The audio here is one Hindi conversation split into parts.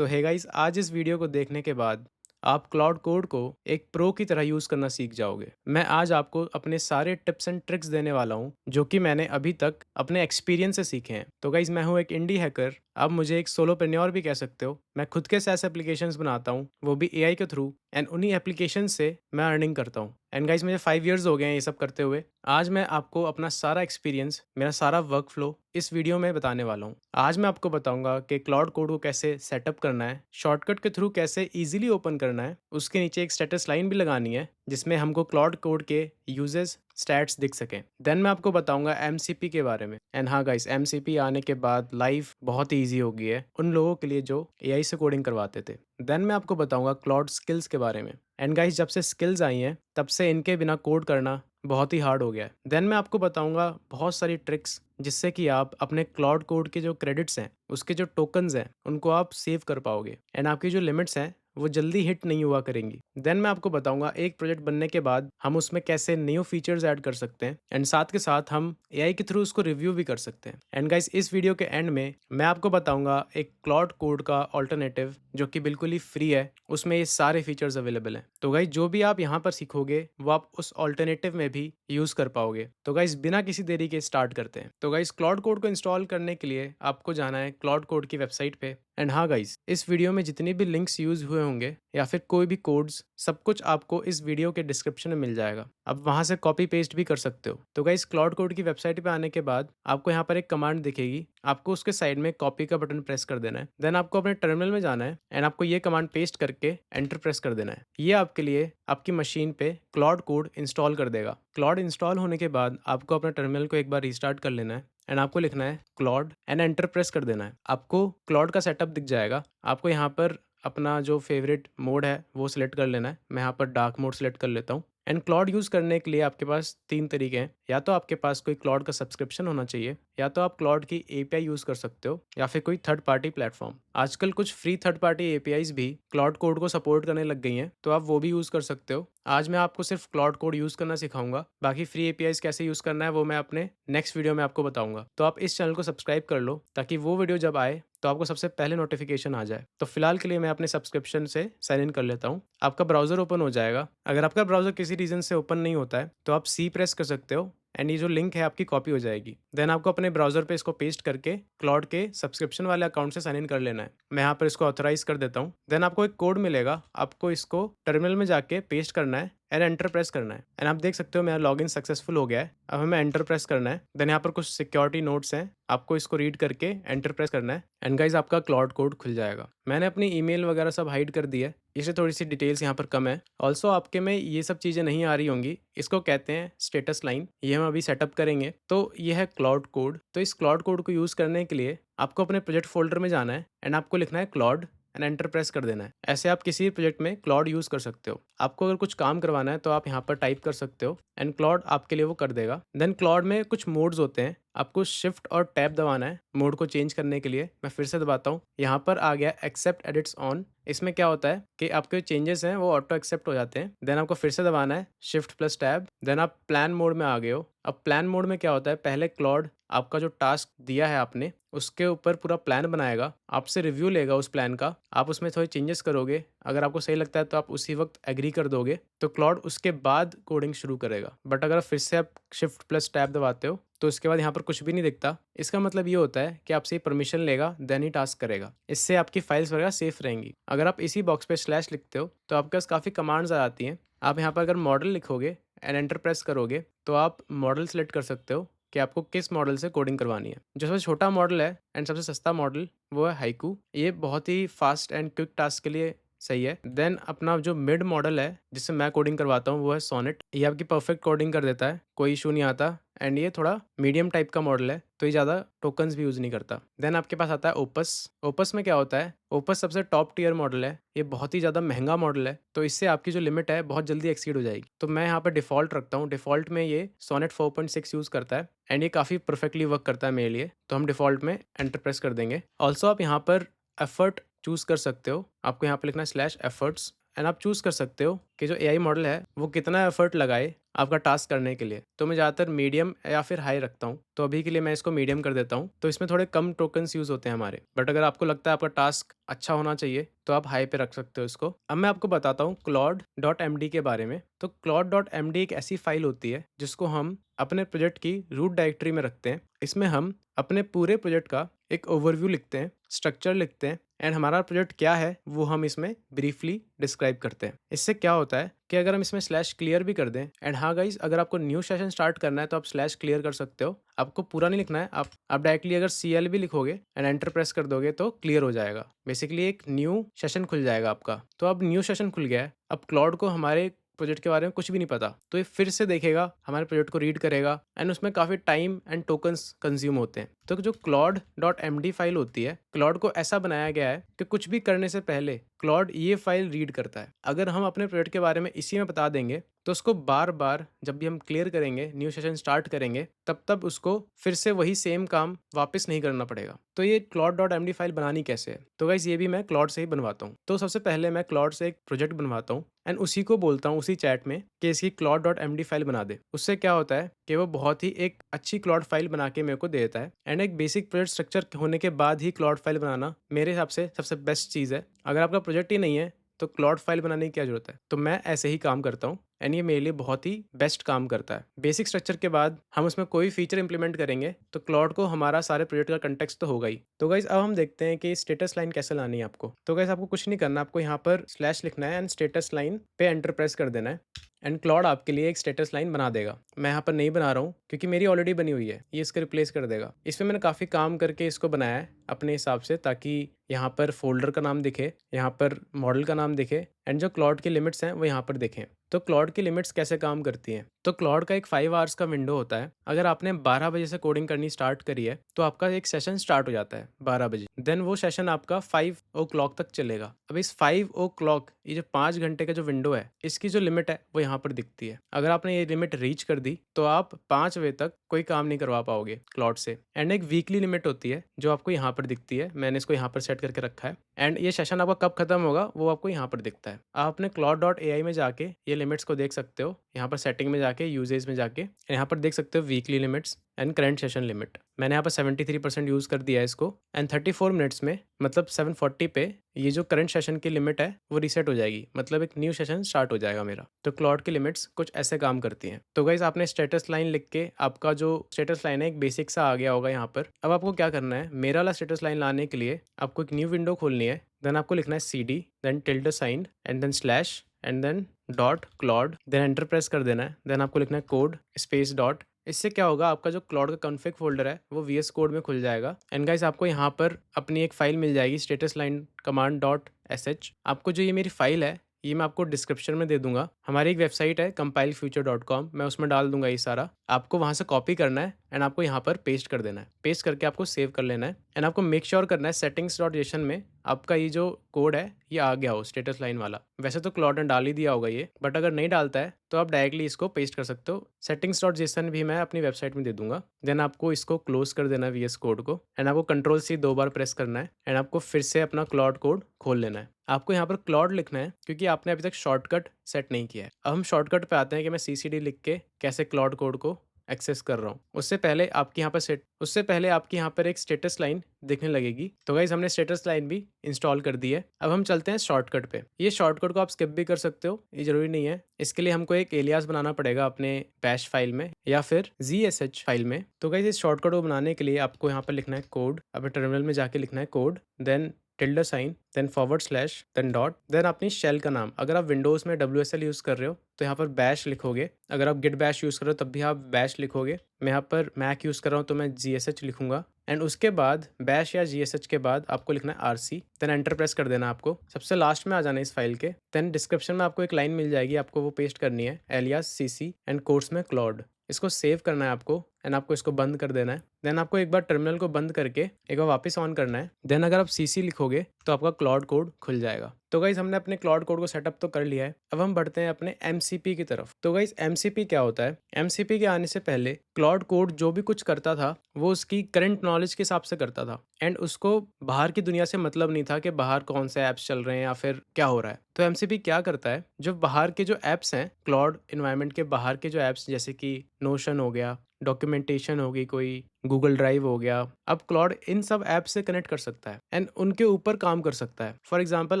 सो हे गाइस, आज इस वीडियो को देखने के बाद आप क्लाउड कोड को एक प्रो की तरह यूज़ करना सीख जाओगे। मैं आज आपको अपने सारे टिप्स एंड ट्रिक्स देने वाला हूँ जो कि मैंने अभी तक अपने एक्सपीरियंस से सीखे हैं। तो गाइस, मैं हूँ एक इंडी हैकर, आप मुझे एक सोलोप्रेन्योर भी कह सकते हो। मैं खुद के SaaS एप्लीकेशंस बनाता हूँ, वो भी एआई के थ्रू, एंड उन्हीं एप्लीकेशन से मैं अर्निंग करता हूँ। एंड गाइस, मुझे 5 इयर्स हो गए हैं ये सब करते हुए। आज मैं आपको अपना सारा एक्सपीरियंस, मेरा सारा वर्क फ्लो इस वीडियो में बताने वाला हूँ। आज मैं आपको बताऊंगा कि क्लाउड कोड को कैसे सेटअप करना है, शॉर्टकट के थ्रू कैसे इजीली ओपन करना है, उसके नीचे एक स्टेटस लाइन भी लगानी है जिसमें हमको क्लाउड कोड के यूजेस स्टैट्स दिख सकें। देन मैं आपको बताऊंगा एमसीपी के बारे में। एंड हाँ गाइस, एमसीपी आने के बाद लाइफ बहुत ही ईजी हो गई है उन लोगों के लिए जो एआई से कोडिंग करवाते थे। देन मैं आपको बताऊंगा क्लाउड स्किल्स के बारे में। एंड गाइस, जब से स्किल्स आई हैं तब से इनके बिना कोड करना बहुत ही हार्ड हो गया है। देन मैं आपको बताऊंगा बहुत सारी ट्रिक्स जिससे कि आप अपने क्लाउड कोड के जो क्रेडिट्स हैं, उसके जो टोकन्स हैं, उनको आप सेव कर पाओगे एंड आपकी जो लिमिट्स हैं वो जल्दी हिट नहीं हुआ करेंगी। देन मैं आपको बताऊंगा एक प्रोजेक्ट बनने के बाद हम उसमें कैसे न्यू फीचर्स ऐड कर सकते हैं एंड साथ के साथ हम एआई के थ्रू उसको रिव्यू भी कर सकते हैं। एंड गाइस, इस वीडियो के एंड में मैं आपको बताऊंगा एक क्लाउड कोड का ऑल्टरनेटिव जो कि बिल्कुल ही फ्री है, उसमें ये सारे फीचर्स अवेलेबल हैं। तो गाइस, जो भी आप यहाँ पर सीखोगे वो आप उस ऑल्टरनेटिव में भी यूज कर पाओगे। तो गाइस, बिना किसी देरी के स्टार्ट करते हैं। तो गाइस, क्लाउड कोड को इंस्टॉल करने के लिए आपको जाना है क्लाउड कोड की वेबसाइट पे। एंड हाँ गाइस, इस वीडियो में जितने भी लिंक्स यूज हुए होंगे या फिर कोई भी कोड्स, सब कुछ आपको इस वीडियो के डिस्क्रिप्शन में मिल जाएगा। आप वहां से कॉपी पेस्ट भी कर सकते हो। तो गाइस, क्लाउड कोड की वेबसाइट पे आने के बाद आपको यहाँ पर एक कमांड दिखेगी, आपको उसके साइड में कॉपी का बटन प्रेस कर देना है। देन आपको अपने टर्मिनल में जाना है एंड आपको ये कमांड पेस्ट करके एंटर प्रेस कर देना है। ये आपके लिए आपकी मशीन पे क्लाउड कोड इंस्टॉल कर देगा। क्लाउड इंस्टॉल होने के बाद आपको अपने टर्मिनल को एक बार रिस्टार्ट कर लेना है एंड आपको लिखना है क्लाउड एंड एंटर प्रेस कर देना है। आपको क्लाउड का सेटअप दिख जाएगा। आपको यहाँ पर अपना जो फेवरेट मोड है वो सिलेक्ट कर लेना है। मैं यहाँ पर डार्क मोड सिलेक्ट कर लेता हूँ। एंड क्लाउड यूज़ करने के लिए आपके पास 3 तरीके हैं। या तो आपके पास कोई क्लाउड का सब्सक्रिप्शन होना चाहिए, या तो आप क्लाउड की एपीआई यूज़ कर सकते हो, या फिर कोई थर्ड पार्टी प्लेटफॉर्म। आजकल कुछ फ्री थर्ड पार्टी एपीआईज भी क्लाउड कोड को सपोर्ट करने लग गई हैं, तो आप वो भी यूज़ कर सकते हो। आज मैं आपको सिर्फ क्लाउड कोड यूज़ करना सिखाऊंगा, बाकी फ्री एपीआईज कैसे यूज़ करना है वो मैं अपने नेक्स्ट वीडियो में आपको बताऊंगा। तो आप इस चैनल को सब्सक्राइब कर लो ताकि वो वीडियो जब आए तो आपको सबसे पहले नोटिफिकेशन आ जाए। तो फिलहाल के लिए मैं अपने सब्सक्रिप्शन से साइन इन कर लेता हूँ। आपका ब्राउजर ओपन हो जाएगा। अगर आपका ब्राउजर किसी रीजन से ओपन नहीं होता है तो आप सी प्रेस कर सकते हो एंड ये जो लिंक है आपकी कॉपी हो जाएगी। देन आपको अपने ब्राउजर पे इसको पेस्ट करके क्लाउड के सब्सक्रिप्शन वाले अकाउंट से साइन इन कर लेना है। मैं यहाँ पर इसको ऑथराइज कर देता हूँ। देन आपको एक कोड मिलेगा, आपको इसको टर्मिनल में जाके पेस्ट करना है एंड एंटर प्रेस करना है। एंड आप देख सकते हो मेरा लॉगिन सक्सेसफुल हो गया है। अब हमें एंटर प्रेस करना है। देन यहाँ पर कुछ सिक्योरिटी नोट्स हैं, आपको इसको रीड करके एंटर प्रेस करना है एंड गाइज आपका क्लाउड कोड खुल जाएगा। मैंने अपनी ईमेल वगैरह सब हाइड कर दी है, इससे थोड़ी सी डिटेल्स यहाँ पर कम है। ऑल्सो आपके में ये सब चीज़ें नहीं आ रही होंगी, इसको कहते हैं स्टेटस लाइन। ये हम अभी सेटअप करेंगे। तो ये है क्लाउड कोड। तो इस क्लाउड कोड को यूज़ करने के लिए आपको अपने प्रोजेक्ट फोल्डर में जाना है एंड आपको लिखना है क्लाउड एंड एंटर प्रेस कर देना है। ऐसे आप किसी भी प्रोजेक्ट में क्लाउड यूज़ कर सकते हो। आपको अगर कुछ काम करवाना है तो आप यहाँ पर टाइप कर सकते हो एंड क्लाउड आपके लिए वो कर देगा। देन क्लाउड में कुछ मोड्स होते हैं, आपको शिफ्ट और टैब दबाना है मोड को चेंज करने के लिए। मैं फिर से दबाता हूँ, यहाँ पर आ गया एक्सेप्ट एडिट्स ऑन। इसमें क्या होता है कि आपके चेंजेस हैं वो ऑटो एक्सेप्ट हो जाते हैं। देन आपको फिर से दबाना है शिफ्ट प्लस टैब। देन आप प्लान मोड में आ गए हो। अब प्लान मोड में क्या होता है, पहले क्लाउड आपका जो टास्क दिया है आपने उसके ऊपर पूरा प्लान बनाएगा, आपसे रिव्यू लेगा उस प्लान का, आप उसमें थोड़े चेंजेस करोगे, अगर आपको सही लगता है तो आप उसी वक्त एग्री कर दोगे, तो क्लाउड उसके बाद कोडिंग शुरू करेगा। बट अगर फिर से आप शिफ्ट प्लस टैब दबाते हो तो उसके बाद यहाँ पर कुछ भी नहीं दिखता। इसका मतलब ये होता है कि आपसे परमिशन लेगा देन ही टास्क करेगा। इससे आपकी फाइल्स वगैरह सेफ रहेंगी। अगर आप इसी बॉक्स पे स्लैश लिखते हो तो आपके पास काफ़ी कमांड्स आ जाती हैं। आप यहाँ पर अगर मॉडल लिखोगे एंड एंटर प्रेस करोगे तो आप मॉडल सेलेक्ट कर सकते हो कि आपको किस मॉडल से कोडिंग करवानी है। जो सबसे छोटा मॉडल है एंड सबसे सस्ता मॉडल वो है हाइकू। ये बहुत ही फास्ट एंड क्विक टास्क के लिए सही है। देन अपना जो मिड मॉडल है जिससे मैं कोडिंग करवाता हूँ वो है सोनेट। ये आपकी परफेक्ट कोडिंग कर देता है, कोई इशू नहीं आता। एंड ये थोड़ा मीडियम टाइप का मॉडल है तो ये ज़्यादा टोकन्स भी यूज़ नहीं करता। देन आपके पास आता है ओपस। ओपस में क्या होता है, ओपस सबसे टॉप टियर मॉडल है, ये बहुत ही ज़्यादा महंगा मॉडल है, तो इससे आपकी जो लिमिट है बहुत जल्दी एक्सीड हो जाएगी। तो मैं यहाँ पर डिफ़ॉल्ट रखता हूँ। डिफ़ॉल्ट में ये सोनेट 4.6 यूज़ करता है एंड ये काफ़ी परफेक्टली वर्क करता है मेरे लिए, तो हम डिफ़ॉल्ट में एंटर प्रेस कर देंगे। ऑल्सो आप यहाँ पर एफर्ट चूज़ कर सकते हो। आपको यहाँ पर लिखना है स्लैश एफर्ट्स एंड आप चूज़ कर सकते हो कि जो एआई मॉडल है वो कितना एफर्ट लगाए आपका टास्क करने के लिए। तो मैं ज़्यादातर मीडियम या फिर हाई रखता हूँ। तो अभी के लिए मैं इसको मीडियम कर देता हूँ। तो इसमें थोड़े कम टोकन्स यूज़ होते हैं हमारे। बट अगर आपको लगता है आपका टास्क अच्छा होना चाहिए, तो आप हाई पे रख सकते हो इसको। अब मैं आपको बताता हूँ claude.md के बारे में। तो claude.md एक ऐसी फाइल होती है जिसको हम अपने प्रोजेक्ट की रूट डायरेक्टरी में रखते हैं। इसमें हम अपने पूरे प्रोजेक्ट का एक ओवरव्यू लिखते हैं, स्ट्रक्चर लिखते हैं एंड हमारा प्रोजेक्ट क्या है वो हम इसमें ब्रीफली डिस्क्राइब करते हैं। इससे क्या होता है कि अगर हम इसमें स्लैश क्लियर भी कर दें एंड हाँ गाइस, अगर आपको न्यू सेशन स्टार्ट करना है तो आप स्लैश क्लियर कर सकते हो। आपको पूरा नहीं लिखना है, आप डायरेक्टली अगर CL भी लिखोगे एंड एंटर प्रेस कर दोगे तो क्लियर हो जाएगा। बेसिकली एक न्यू सेशन खुल जाएगा आपका। तो अब न्यू सेशन खुल गया है। अब क्लाउड को हमारे प्रोजेक्ट के बारे में कुछ भी नहीं पता, तो ये फिर से देखेगा, हमारे प्रोजेक्ट को रीड करेगा एंड उसमें काफ़ी टाइम एंड टोकन्स कंज्यूम होते हैं। तो जो claude.md फाइल होती है, क्लाउड को ऐसा बनाया गया है कि कुछ भी करने से पहले क्लाउड ये फाइल रीड करता है। अगर हम अपने प्रोजेक्ट के बारे में इसी में बता देंगे तो उसको बार बार जब भी हम क्लियर करेंगे, न्यू सेशन स्टार्ट करेंगे, तब तब उसको फिर से वही सेम काम वापस नहीं करना पड़ेगा। तो ये claude.md फाइल बनानी कैसे है? तो गाइस ये भी मैं क्लाउड से ही बनवाता हूँ। तो सबसे पहले मैं क्लाउड से एक प्रोजेक्ट बनवाता हूँ एंड उसी को बोलता हूँ उसी चैट में कि इसकी claude.md फाइल बना दे। उससे क्या होता है कि वो बहुत ही एक अच्छी क्लाउड फाइल बना के मेरे को दे देता है एंड एक बेसिक प्रोजेक्ट स्ट्रक्चर होने के बाद ही क्लाउड फाइल बनाना मेरे हिसाब से सबसे बेस्ट चीज़ है। अगर आपका प्रोजेक्ट ही नहीं है तो क्लाउड फाइल बनाने की क्या जरूरत है? तो मैं ऐसे ही काम करता हूँ एंड ये मेरे लिए बहुत ही बेस्ट काम करता है। बेसिक स्ट्रक्चर के बाद हम उसमें कोई फीचर इंप्लीमेंट करेंगे तो क्लाउड को हमारा सारे प्रोजेक्ट का कंटेक्स्ट तो होगा ही। तो गाइस अब हम देखते हैं कि स्टेटस लाइन कैसे लानी है आपको। तो गाइस आपको कुछ नहीं करना, आपको यहाँ पर स्लैश लिखना है एंड स्टेटस लाइन पे एंटर प्रेस कर देना है एंड क्लाउड आपके लिए एक स्टेटस लाइन बना देगा। मैं यहाँ पर नहीं बना रहा हूँ क्योंकि मेरी ऑलरेडी बनी हुई है, ये इसको रिप्लेस कर देगा। इसमें मैंने काफ़ी काम करके इसको बनाया है अपने हिसाब से, ताकि यहाँ पर फोल्डर का नाम दिखे, यहाँ पर मॉडल का नाम दिखे एंड जो क्लाउड की लिमिट्स हैं वो यहाँ पर दिखें। तो क्लाउड की लिमिट्स कैसे काम करती हैं? तो क्लाउड का एक 5 आवर्स का विंडो होता है। अगर आपने 12 बजे से कोडिंग करनी स्टार्ट करी है तो आपका एक सेशन स्टार्ट हो जाता है 12 बजे। देन वो सेशन आपका 5 ओ क्लॉक तक चलेगा। अब इस 5 ओ क्लॉक, ये जो 5 घंटे का जो विंडो है, इसकी जो लिमिट है वो यहाँ पर दिखती है। अगर आपने ये लिमिट रीच कर दी तो आप 5 बजे तक कोई काम नहीं करवा पाओगे क्लाउड से। एंड एक वीकली लिमिट होती है जो आपको यहाँ पर दिखती है। मैंने इसको यहाँ पर सेट करके रखा है एंड ये सेशन आपका कब खत्म होगा वो आपको यहाँ पर दिखता है। आप अपने claude.ai में जाके ये लिमिट्स को देख सकते हो। यहाँ पर सेटिंग में जाके, यूजेज में जाके यहाँ पर देख सकते हो weekly limits and current session limit. मैंने यहाँ पर 73% यूज़ कर दिया है इसको एंड 34 मिनट्स में, मतलब 7:40 पे ये जो करंट सेशन की लिमिट है वो रीसेट हो जाएगी, मतलब एक न्यू सेशन स्टार्ट हो जाएगा मेरा। तो क्लाउड की लिमिट्स कुछ ऐसे काम करती हैं। तो गाइस आपने स्टेटस लाइन लिख के, आपका जो स्टेटस लाइन है एक बेसिक सा आ गया होगा यहाँ पर। अब आपको क्या करना है, मेरा वाला स्टेटस लाइन लाने के लिए आपको एक न्यू विंडो खोलनी है। देन आपको लिखना है CD, then tilde sign and then slash and then dot Claude, then enter press कर देना है। देन आपको लिखना है कोड स्पेस डॉट। इससे क्या होगा, आपका जो क्लाउड का कॉन्फ़िग फोल्डर है वो VS कोड में खुल जाएगा एंड गाइस आपको यहाँ पर अपनी एक फाइल मिल जाएगी status line command dot sh। आपको जो ये मेरी फाइल है ये मैं आपको डिस्क्रिप्शन में दे दूंगा। हमारी एक वेबसाइट है compilefuture.com, मैं उसमें डाल दूंगा ये सारा। आपको वहाँ से कॉपी करना है एंड आपको यहाँ पर पेस्ट कर देना है। पेस्ट करके आपको सेव कर लेना है एंड आपको मेक श्योर करना है settings.json में आपका ये जो कोड है ये आ गया हो स्टेटस लाइन वाला। वैसे तो क्लाउड ने डाल ही दिया होगा ये, बट अगर नहीं डालता है तो आप डायरेक्टली इसको पेस्ट कर सकते हो। settings.json भी मैं अपनी वेबसाइट में दे दूंगा। देन आपको इसको क्लोज कर देना है VS कोड को एंड आपको Ctrl+C 2 बार प्रेस करना है एंड आपको फिर से अपना क्लाउड कोड खोल लेना है। आपको यहाँ पर क्लाउड लिखना है क्योंकि आपने अभी तक शॉर्टकट सेट नहीं किया है। अब हम शॉर्टकट पे आते हैं कि मैं CCD लिख के कैसे क्लाउड कोड को एक्सेस कर रहा हूँ। उससे पहले आपकी यहाँ पर एक स्टेटस लाइन दिखने लगेगी। तो गाइस हमने स्टेटस लाइन भी इंस्टॉल कर दी है। अब हम चलते हैं शॉर्टकट पे। ये शॉर्टकट को आप स्किप भी कर सकते हो, ये जरूरी नहीं है। इसके लिए हमको एक एलियास बनाना पड़ेगा अपने बैश फाइल में या फिर ZSH फाइल में। तो गाइस इस शॉर्टकट को बनाने के लिए आपको यहाँ पर लिखना है कोड। अपने टर्मिनल में जाके लिखना है code, then tilde sign, then /, then dot, then अपनी शेल का नाम। अगर आप विंडोज़ में WSL यूज़ कर रहे हो तो यहाँ पर बैश लिखोगे। अगर आप गिट बैश यूज़ कर रहे हो तब भी आप बैश लिखोगे। मैं यहाँ पर मैक यूज़ कर रहा हूँ तो मैं GSH लिखूंगा एंड उसके बाद बैश या GSH के बाद आपको लिखना है RC, देन एंटर प्रेस कर देना। आपको सबसे लास्ट में आ जाना है इस फाइल के। देन डिस्क्रिप्शन में आपको एक लाइन मिल जाएगी, आपको वो पेस्ट करनी है, एलियास CC एंड कोर्स में क्लाउड। इसको सेव करना है आपको एंड आपको इसको बंद कर देना है। देन आपको एक बार टर्मिनल को बंद करके एक बार वापस ऑन करना है। देन अगर आप सीसी लिखोगे तो आपका क्लाउड कोड खुल जाएगा। तो गाइस हमने अपने क्लाउड कोड को सेटअप तो कर लिया है। अब हम बढ़ते हैं अपने एमसीपी की तरफ। तो गाइस एमसीपी क्या होता है? एमसीपी के आने से पहले क्लाउड कोड जो भी कुछ करता था वो उसकी करंट नॉलेज के हिसाब से करता था एंड उसको बाहर की दुनिया से मतलब नहीं था कि बाहर कौन से ऐप्स चल रहे हैं या फिर क्या हो रहा है। तो एमसीपी क्या करता है, जो बाहर के जो ऐप्स हैं क्लाउड इन्वायरमेंट के बाहर के जो ऐप्स जैसे कि नोशन हो गया, डॉक्यूमेंटेशन होगी, कोई गूगल ड्राइव हो गया, अब क्लाउड इन सब ऐप से कनेक्ट कर सकता है एंड उनके ऊपर काम कर सकता है। फॉर एग्जांपल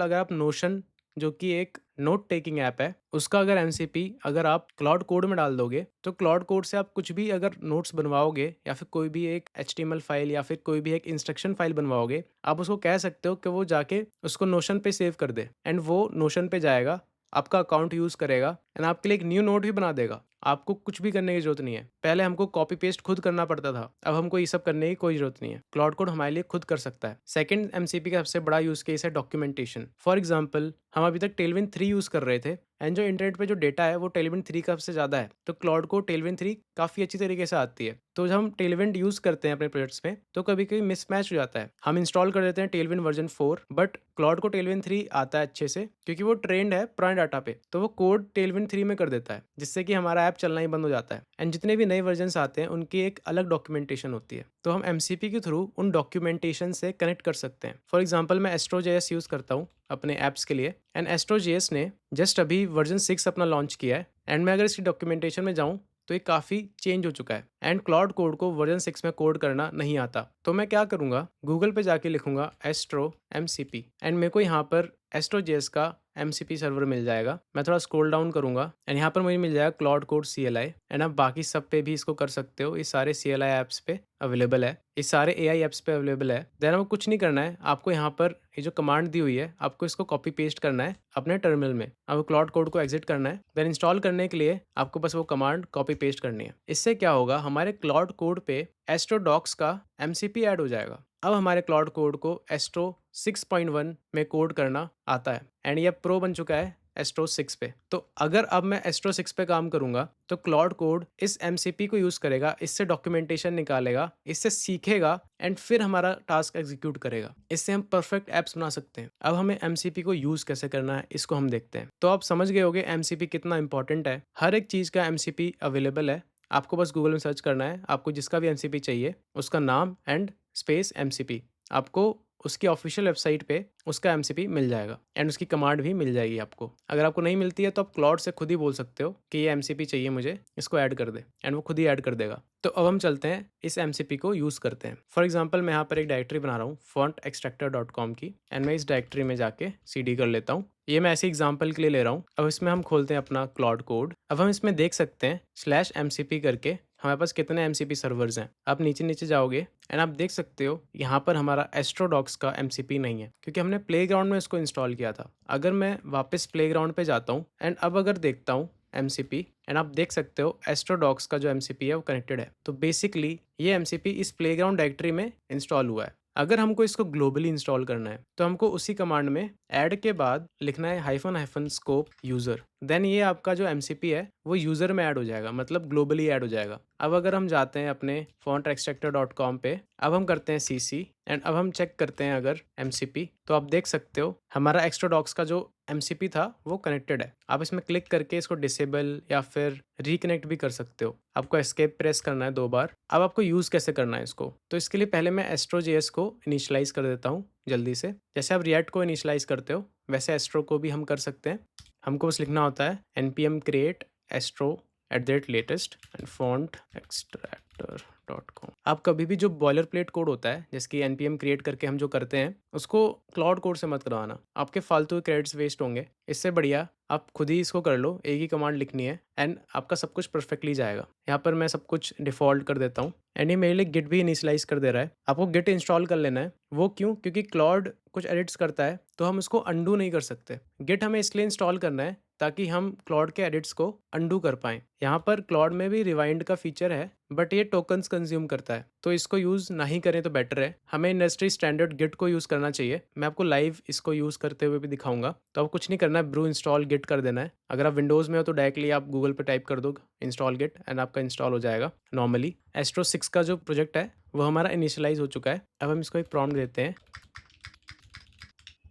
अगर आप नोशन जो कि एक नोट टेकिंग ऐप है उसका अगर एमसीपी अगर आप क्लाउड कोड में डाल दोगे तो क्लाउड कोड से आप कुछ भी अगर नोट्स बनवाओगे या फिर कोई भी एक एचटीएमएल फाइल या फिर कोई भी एक इंस्ट्रक्शन फाइल बनवाओगे, आप उसको कह सकते हो कि वो जाके उसको नोशन पे सेव कर दे एंड वो नोशन पे जाएगा, आपका अकाउंट यूज करेगा एंड आपके लिए एक न्यू नोट भी बना देगा। आपको कुछ भी करने की जरूरत नहीं है। पहले हमको कॉपी पेस्ट खुद करना पड़ता था, अब हमको ये सब करने की कोई जरूरत नहीं है। क्लाउड कोड हमारे लिए खुद कर सकता है। सेकंड एमसीपी का सबसे बड़ा यूज केस है डॉक्यूमेंटेशन। फॉर एग्जांपल हम अभी तक टेलविन 3 यूज कर रहे थे एंड जो इंटरनेट पे जो डेटा है वो टेलविन 3 का सबसे ज्यादा है, तो क्लाउड को टेलविन 3 काफी अच्छी तरीके से आती है। तो जब हम टेलविन यूज करते हैं अपने प्रोजेक्ट्स में तो कभी कभी मिसमैच हो जाता है। हम इंस्टॉल कर देते हैं टेलविन वर्जन 4 बट क्लाउड को टेलविन 3 आता है अच्छे से क्योंकि वो ट्रेंड है पुराने डाटा पे, तो वो कोड टेलविन 3 में कर देता है जिससे कि हमारा ऐप चलना ही बंद हो जाता है। एंड जितने भी नए वर्जन आते हैं उनकी एक अलग डॉक्यूमेंटेशन होती है, तो हम एमसीपी के थ्रू उन डॉक्यूमेंटेशन से कनेक्ट कर सकते हैं। फॉर एग्जाम्पल मैं एस्ट्रो.js यूज करता हूँ अपने ऐप्स के लिए एंड एस्ट्रो.js ने जस्ट अभी वर्जन 6 अपना लॉन्च किया है एंड मैं अगर इसकी डॉक्यूमेंटेशन में जाऊँ तो ये काफ़ी चेंज हो चुका है एंड क्लाउड कोड को वर्जन 6 में कोड करना नहीं आता। तो मैं क्या करूँगा, गूगल पे जाके लिखूंगा एस्ट्रो एमसीपी एंड मेरे को यहाँ पर एस्ट्रो.js का एमसीपी सर्वर मिल जाएगा। मैं थोड़ा स्क्रॉल डाउन करूंगा एंड यहाँ पर मुझे मिल जाएगा क्लाउड कोड सीएलआई एंड आप बाकी सब पे भी इसको कर सकते हो। ये सारे सीएलआई ऐप्स पे अवेलेबल है, ये सारे एआई ऐप्स पे अवेलेबल है। देन आपको कुछ नहीं करना है, आपको यहाँ पर ये जो कमांड दी हुई है आपको इसको कॉपी पेस्ट करना है अपने टर्मिनल में। आपको क्लाउड कोड को एग्जिट करना है, देन इंस्टॉल करने के लिए आपको बस वो कमांड कॉपी पेस्ट करनी है। इससे क्या होगा, हमारे क्लाउड कोड पे एस्ट्रो डॉक्स का एमसीपी ऐड हो जाएगा। अब हमारे क्लाउड कोड को एस्ट्रो 6.1 में कोड करना आता है एंड ये प्रो बन चुका है एस्ट्रो 6 पे। तो अगर अब मैं एस्ट्रो 6 पे काम करूंगा तो क्लाउड कोड इस एमसीपी को यूज करेगा, इससे डॉक्यूमेंटेशन निकालेगा, इससे सीखेगा एंड फिर हमारा टास्क एग्जीक्यूट करेगा। इससे हम परफेक्ट एप्स बना सकते हैं। अब हमें एमसीपी को यूज कैसे करना है इसको हम देखते हैं। तो आप समझ गए होगे एमसीपी कितना इंपॉर्टेंट है। हर एक चीज का एमसीपी अवेलेबल है, आपको बस गूगल में सर्च करना है, आपको जिसका भी एमसीपी चाहिए उसका नाम एंड स्पेस एमसीपी, आपको उसकी ऑफिशियल वेबसाइट पे उसका एमसीपी मिल जाएगा एंड उसकी कमांड भी मिल जाएगी आपको। अगर आपको नहीं मिलती है तो आप क्लाउड से खुद ही बोल सकते हो कि ये एमसीपी चाहिए मुझे, इसको ऐड कर दे एंड वो खुद ही ऐड कर देगा। तो अब हम चलते हैं इस एमसीपी को यूज़ करते हैं। फॉर एग्जाम्पल मैं यहाँ पर एक डायरेक्टरी बना रहा हूँ fontextractor.com की एंड मैं इस डायरेक्टरी में जाके सीडी कर लेता हूँ। ये मैं ऐसे एग्जाम्पल के लिए ले रहा हूँ। अब इसमें हम खोलते हैं अपना क्लाउड कोड। अब हम इसमें देख सकते हैं /mcp करके हमारे पास कितने एमसीपी सर्वर्स हैं। आप नीचे नीचे जाओगे एंड आप देख सकते हो यहाँ पर हमारा एस्ट्रोडॉक्स का एमसीपी नहीं है क्योंकि हमने प्लेग्राउंड में इसको इंस्टॉल किया था। अगर मैं वापस प्लेग्राउंड पे जाता हूँ एंड अब अगर देखता हूँ एमसीपी एंड आप देख सकते हो एस्ट्रोडॉक्स का जो एमसीपी है वो कनेक्टेड है। तो बेसिकली ये एमसीपी इस प्लेग्राउंड डायरेक्टरी में इंस्टॉल हुआ है। अगर हमको इसको ग्लोबली इंस्टॉल करना है तो हमको उसी कमांड में ऐड के बाद लिखना है -स्कोप यूजर। देन ये आपका जो एमसीपी है वो यूजर में ऐड हो जाएगा, मतलब ग्लोबली ऐड हो जाएगा। अब अगर हम जाते हैं अपने fontextractor.com पे, अब हम करते हैं सीसी एंड अब हम चेक करते हैं अगर एमसीपी, तो आप देख सकते हो हमारा एक्स्ट्राडॉक्स का जो एमसीपी था वो कनेक्टेड है। आप इसमें क्लिक करके इसको डिसेबल या फिर रिकनेक्ट भी कर सकते हो। आपको एस्केप प्रेस करना है 2 बार। अब आपको यूज़ कैसे करना है इसको, तो इसके लिए पहले मैं एस्ट्रो.js को इनिशियलाइज कर देता हूँ जल्दी से। जैसे आप रिएक्ट को इनिशियलाइज करते हो वैसे एस्ट्रो को भी हम कर सकते हैं। हमको बस लिखना होता है npm create astro@latest and fontextractor.com। आप कभी भी जो बॉयलर प्लेट कोड होता है जैसे कि npm create करके हम जो करते हैं उसको क्लाउड कोड से मत करवाना, आपके फालतू के क्रेडिट्स वेस्ट होंगे। इससे बढ़िया आप खुद ही इसको कर लो, एक ही कमांड लिखनी है एंड आपका सब कुछ परफेक्टली जाएगा। यहाँ पर मैं सब कुछ डिफॉल्ट कर देता हूँ एंड ये मेरे लिए गिट भी इनिशियलाइज कर दे रहा है। आपको गिट इंस्टॉल कर लेना है। वो क्यों? क्योंकि क्लाउड कुछ एडिट्स करता है तो हम उसको अंडू नहीं कर सकते। गिट हमें इसलिए इंस्टॉल करना है ताकि हम क्लॉड के एडिट्स को अंडू कर पाएँ। यहाँ पर क्लॉड में भी रिवाइंड का फीचर है, बट ये टोकन्स कंज्यूम करता है, तो इसको यूज़ ना ही करें तो बेटर है। हमें इंडस्ट्री स्टैंडर्ड गिट को यूज़ करना चाहिए। मैं आपको लाइव इसको यूज़ करते हुए भी दिखाऊँगा। तो आपको कुछ नहीं करना है, ब्रू इंस्टॉल गिट कर देना है। अगर आप विंडोज़ में हो तो डायरेक्टली आप गूगल पे टाइप कर दो इंस्टॉल गिट एंड आपका इंस्टॉल हो जाएगा नॉर्मली। एस्ट्रो 6 का जो प्रोजेक्ट है वो हमारा इनिशियलाइज़ हो चुका है। अब हम इसको एक प्रॉम्प्ट देते हैं।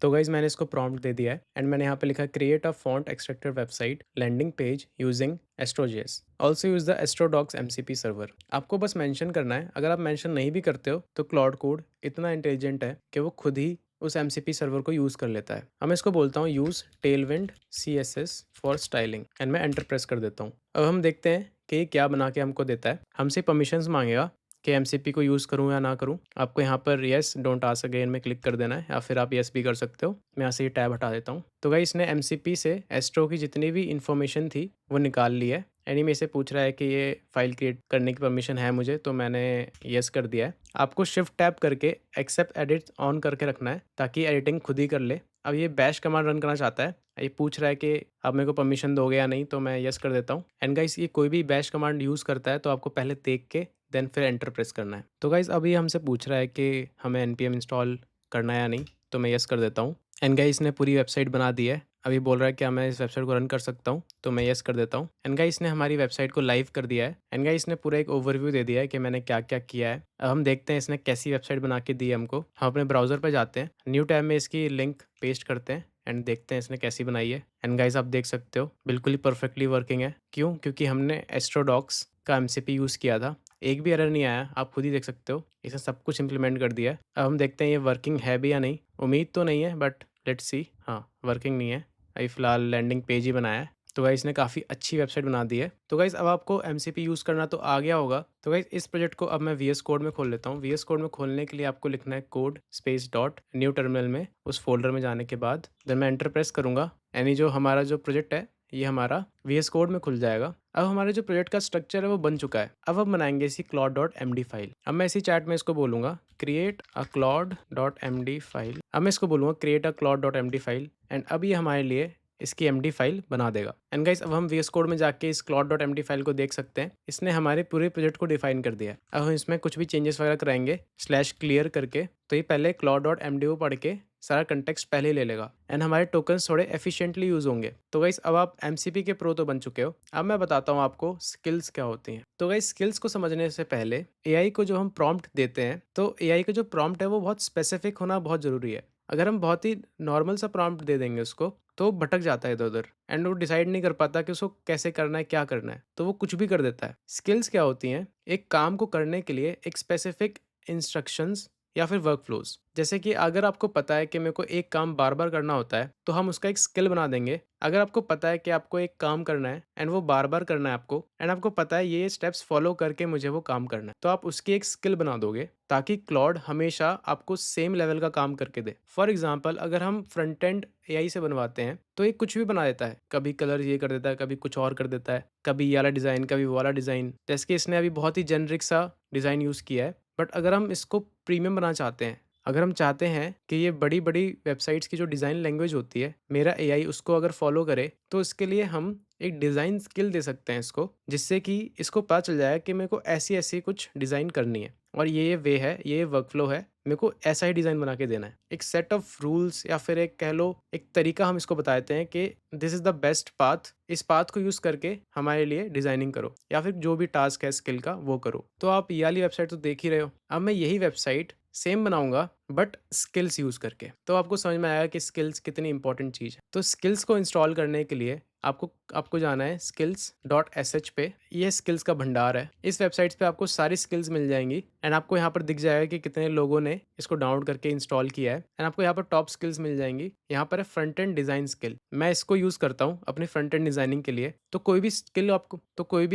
तो गाइज़ मैंने इसको प्रॉम्प्ट दे दिया है एंड मैंने यहाँ पे लिखा है create a font extractor website landing page using एस्ट्रो.js। Also use the Astro Docs MCP server. आपको बस मेंशन करना है। अगर आप मेंशन नहीं भी करते हो तो क्लाउड कोड इतना इंटेलिजेंट है कि वो खुद ही उस एमसीपी सर्वर को यूज़ कर लेता है। अब मैं इसको बोलता हूँ use Tailwind CSS for styling and मैं एंटर प्रेस कर देता हूँ। अब हम देखते हैं कि ये क्या बना के हमको देता है। हमसे परमिशंस मांगेगा कि एमसीपी को यूज़ करूँ या ना करूँ। आपको यहाँ पर येस डोंट आस्क अगेन में क्लिक कर देना है, या फिर आप येस भी कर सकते हो। मैं यहाँ से ये टैब हटा देता हूँ। तो गाइस इसने एमसीपी से एस्ट्रो की जितनी भी इन्फॉर्मेशन थी वो निकाल ली है। एनीमे से पूछ रहा है कि ये फाइल क्रिएट करने की परमिशन है मुझे, तो मैंने येस कर दिया है। आपको शिफ्ट टैप करके एक्सेप्ट एडिट ऑन करके रखना है ताकि एडिटिंग खुद ही कर ले। अब ये बैश कमांड रन करना चाहता है। ये पूछ रहा है कि आप मेरे को परमिशन दोगे या नहीं, तो मैं येस कर देता हूँ। एंड गाइस ये कोई भी बैश कमांड यूज़ करता है तो आपको पहले देख के देन फिर एंटर प्रेस करना है। तो गाइस अभी हमसे पूछ रहा है कि हमें npm इंस्टॉल करना है या नहीं, तो मैं येस कर देता हूँ। एंड गाइस ने पूरी वेबसाइट बना दी है। अभी बोल रहा है क्या मैं इस वेबसाइट को रन कर सकता हूँ, तो मैं येस कर देता हूँ। एंड गाइस ने हमारी वेबसाइट को लाइव कर दिया है। एंड गाइस ने पूरा एक ओवरव्यू दे दिया है कि मैंने क्या क्या किया है। अब हम देखते हैं इसने कैसी वेबसाइट बना के दी है हमको। हम अपने ब्राउज़र पर जाते हैं, न्यू टैब में इसकी लिंक पेस्ट करते हैं एंड देखते हैं इसने कैसी बनाई है। एंड गाइस आप देख सकते हो बिल्कुल ही परफेक्टली वर्किंग है। क्यों? क्योंकि हमने एस्ट्रोडॉक्स का एमसीपी यूज़ किया था। एक भी एरर नहीं आया, आप खुद ही देख सकते हो। इसने सब कुछ इम्प्लीमेंट कर दिया है। अब हम देखते हैं ये वर्किंग है भी या नहीं। उम्मीद तो नहीं है, बट लेट्स सी। हाँ, वर्किंग नहीं है। अभी फ़िलहाल लैंडिंग पेज ही बनाया है। तो गाइस इसने काफ़ी अच्छी वेबसाइट बना दी है। तो गाइस अब आपको एमसीपी यूज़ करना तो आ गया होगा। तो गाइस इस प्रोजेक्ट को अब मैं VS कोड में खोल लेता हूँ। VS कोड में खोलने के लिए आपको लिखना है code space dot new terminal में, उस फोल्डर में जाने के बाद देन मैं एंटर प्रेस करूँगा। यानी जो हमारा जो प्रोजेक्ट है ये हमारा VS कोड में खुल जाएगा। अब हमारे जो प्रोजेक्ट का स्ट्रक्चर है वो बन चुका है। अब हम बनाएंगे इसी claude.md फाइल। अब मैं इसी चैट में इसको बोलूँगा क्रिएट अ claude.md फाइल। अब मैं इसको बोलूँगा create a claude.md file and अब ये हमारे लिए इसकी MD फाइल बना देगा। एंड गाइस अब हम VS कोड में जाके इस claude.md फाइल को देख सकते हैं। इसने हमारे पूरे प्रोजेक्ट को डिफाइन कर दिया है। अब हम इसमें कुछ भी चेंजेस वगैरह कराएंगे /क्लियर करके, तो ये पहले claude.md को पढ़ के सारा कंटेक्स्ट पहले ही ले लेगा एंड हमारे टोकन्स थोड़े एफिशिएंटली यूज होंगे। तो गाइस अब आप एमसीपी के प्रो तो बन चुके हो। अब मैं बताता हूँ आपको स्किल्स क्या होती हैं। तो गाइस स्किल्स को समझने से पहले एआई को जो हम प्रॉम्प्ट देते हैं, तो एआई का जो प्रॉम्प्ट है वो बहुत स्पेसिफिक होना बहुत ज़रूरी है। अगर हम बहुत ही नॉर्मल सा प्रॉम्प्ट दे देंगे उसको, तो भटक जाता है इधर उधर एंड वो डिसाइड नहीं कर पाता कि उसको कैसे करना है, क्या करना है, तो वो कुछ भी कर देता है। स्किल्स क्या होती हैं? एक काम को करने के लिए एक स्पेसिफिक इंस्ट्रक्शंस या फिर वर्क फ्लोज। जैसे कि अगर आपको पता है कि मेरे को एक काम बार बार करना होता है, तो हम उसका एक स्किल बना देंगे। अगर आपको पता है कि आपको एक काम करना है एंड वो बार बार करना है आपको, एंड आपको पता है ये स्टेप्स फॉलो करके मुझे वो काम करना है, तो आप उसकी एक स्किल बना दोगे ताकि क्लॉड हमेशा आपको सेम लेवल का काम करके दे। फॉर एग्जाम्पल अगर हम फ्रंट एंड एआई से बनवाते हैं तो ये कुछ भी बना देता है। कभी कलर ये कर देता है, कभी कुछ और कर देता है, कभी ये वाला डिज़ाइन, कभी वो वाला डिज़ाइन। जैसे कि इसने अभी बहुत ही जेनरिक सा डिज़ाइन यूज़ किया है। बट अगर हम इसको प्रीमियम बनाना चाहते हैं, अगर हम चाहते हैं कि ये बड़ी बड़ी वेबसाइट्स की जो डिज़ाइन लैंग्वेज होती है, मेरा एआई उसको अगर फॉलो करे, तो इसके लिए हम एक डिज़ाइन स्किल दे सकते हैं इसको, जिससे कि इसको पता चल जाए कि मेरे को ऐसी ऐसी कुछ डिज़ाइन करनी है और ये वे है, ये वर्कफ्लो है, मेरे को ऐसा ही डिज़ाइन बना के देना है। एक सेट ऑफ रूल्स या फिर एक कह लो एक तरीका हम इसको बताते हैं कि this is the best path, इस पाथ को यूज़ करके हमारे लिए डिज़ाइनिंग करो या फिर जो भी टास्क है स्किल का वो करो। तो आप ये वाली वेबसाइट तो देख ही रहे हो। अब मैं यही वेबसाइट सेम बनाऊंगा बट स्किल्स यूज़ करके, तो आपको समझ में आएगा कि स्किल्स कितनी इंपॉर्टेंट चीज़ है। तो स्किल्स को इंस्टॉल करने के लिए आपको आपको जाना है skills.sh पे। ये स्किल्स का भंडार है। इस वेबसाइट पे आपको सारी स्किल्स मिल जाएंगी एंड आपको यहाँ पर दिख जाएगा कि कितने लोगों ने इसको डाउनलोड करके इंस्टॉल किया है। एंड आपको यहाँ पर टॉप स्किल्स मिल जाएंगी। यहाँ पर है फ्रंट एंड डिज़ाइन स्किल। मैं इसको यूज़ करता हूँ अपनी फ्रंट एंड डिज़ाइनिंग के लिए। तो कोई भी